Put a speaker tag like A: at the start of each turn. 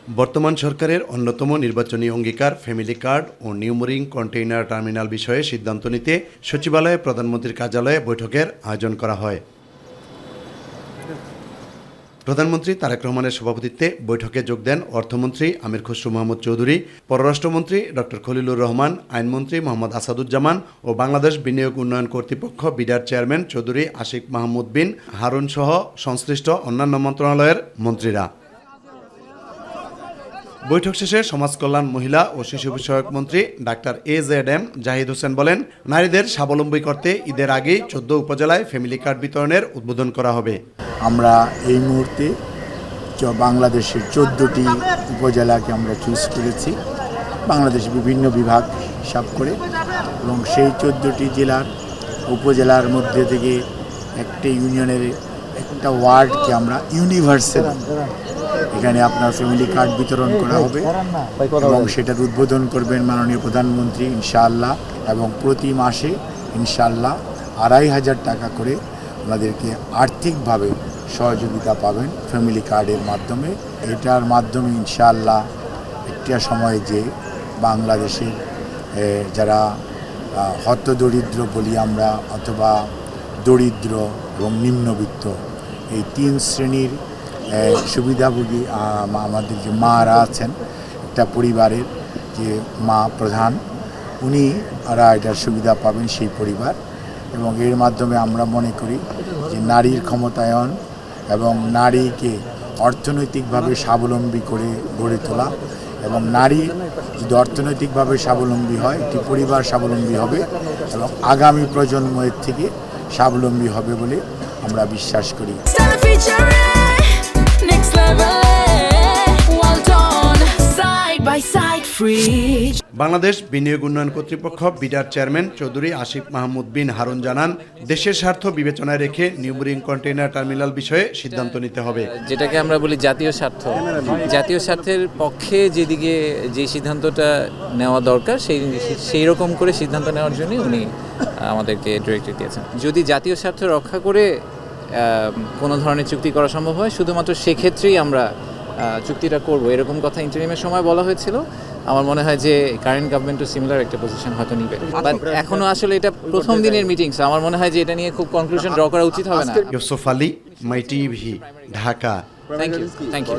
A: বর্তমান সরকারের অন্যতম নির্বাচনী অঙ্গীকার ফ্যামিলি কার্ড ও নিউমোরিং কন্টেইনার টার্মিনাল বিষয়ে সিদ্ধান্ত নিতে সচিবালয়ে প্রধানমন্ত্রীর কার্যালয়ে বৈঠকের আয়োজন করা হয়। প্রধানমন্ত্রী তারেক রহমানের সভাপতিত্বে বৈঠকে যোগ দেন অর্থমন্ত্রী আমির খসরু মাহমুদ চৌধুরী, পররাষ্ট্রমন্ত্রী ডক্টর খলিলুর রহমান, আইনমন্ত্রী মোহাম্মদ আসাদুজ্জামান ও বাংলাদেশ বিনিয়োগ উন্নয়ন কর্তৃপক্ষ বিডার চেয়ারম্যান চৌধুরী আশিক মাহমুদ বিন হারুন সহ সংশ্লিষ্ট অন্যান্য মন্ত্রণালয়ের মন্ত্রীরা। বৈঠক শেষে সমাজ কল্যাণ, মহিলা ও শিশু বিষয়ক মন্ত্রী ডাক্তার AZM জাহিদ হোসেন বলেন, নারীদের স্বাবলম্বী করতে ঈদের আগেই 14 উপজেলায় ফ্যামিলি কার্ড বিতরণের উদ্বোধন করা হবে।
B: আমরা এই মুহূর্তে বাংলাদেশের 14টি উপজেলাকে আমরা চুজ করেছি, বাংলাদেশের বিভিন্ন বিভাগ হিসাব করে, এবং সেই 14টি জেলার উপজেলার মধ্যে থেকে একটা ইউনিয়নের একটা ওয়ার্ডকে আমরা ইউনিভার্সাল এখানে আপনার ফ্যামিলি কার্ড বিতরণ করা হবে এবং সেটার উদ্বোধন করবেন মাননীয় প্রধানমন্ত্রী ইনশাআল্লাহ। এবং প্রতি মাসে ইনশাআল্লাহ 2500 টাকা করে ওনাদেরকে আর্থিকভাবে সহযোগিতা পাবেন ফ্যামিলি কার্ডের মাধ্যমে। এটার মাধ্যমে ইনশাআল্লাহ একটা সময়ে যে বাংলাদেশের যারা হতদরিদ্র বলি আমরা, অথবা দরিদ্র এবং নিম্নবিত্ত, এই 3 শ্রেণীর সুবিধাভোগী আমাদের যে মারা আছেন, একটা পরিবারের যে মা প্রধান, ওরা এটার সুবিধা পাবেন সেই পরিবার। এবং এর মাধ্যমে আমরা মনে করি যে নারীর ক্ষমতায়ন এবং নারীকে অর্থনৈতিকভাবে স্বাবলম্বী করে গড়ে তোলা, এবং নারী যদি অর্থনৈতিকভাবে স্বাবলম্বী হয়, একটি পরিবার স্বাবলম্বী হবে এবং আগামী প্রজন্মের থেকে স্বাবলম্বী হবে বলে আমরা বিশ্বাস করি।
A: বাংলাদেশ বিনিয়োগ উন্নয়ন কর্তৃপক্ষ বিডার চেয়ারম্যান চৌধুরী আশিক মাহমুদ বিন হারুন জানান, দেশের স্বার্থ বিবেচনায় রেখে নিউমোরিং কন্টেইনার টার্মিনাল বিষয়ে সিদ্ধান্ত নিতে হবে।
C: যেটাকে আমরা বলি জাতীয় স্বার্থ, জাতীয় স্বার্থের পক্ষে যেদিকে যে সিদ্ধান্তটা নেওয়া দরকার সেই রকম করে সিদ্ধান্ত নেওয়ার জন্য উনি আমাদেরকে ডিরেক্টিভ দিয়েছেন। যদি জাতীয় স্বার্থ রক্ষা করে কোনো ধরনের চুক্তি করা সম্ভব হয়, শুধুমাত্র সেক্ষেত্রেই আমরা চুক্তিটা করব, এরকম কথা ইন্টারিমের সময় বলা হয়েছিল। আমার মনে হয় যে কারেন্ট গভর্নমেন্টও সিমিলার একটা পজিশন হয়তো নিবে, বাট এখনো আসলে এটা প্রথম দিনের মিটিং, আমার মনে হয় যে এটা নিয়ে খুব কনক্লুশন ড্র করা উচিত হবে না।
A: Yusuf Ali, my TV, Dhaka.
C: Thank you.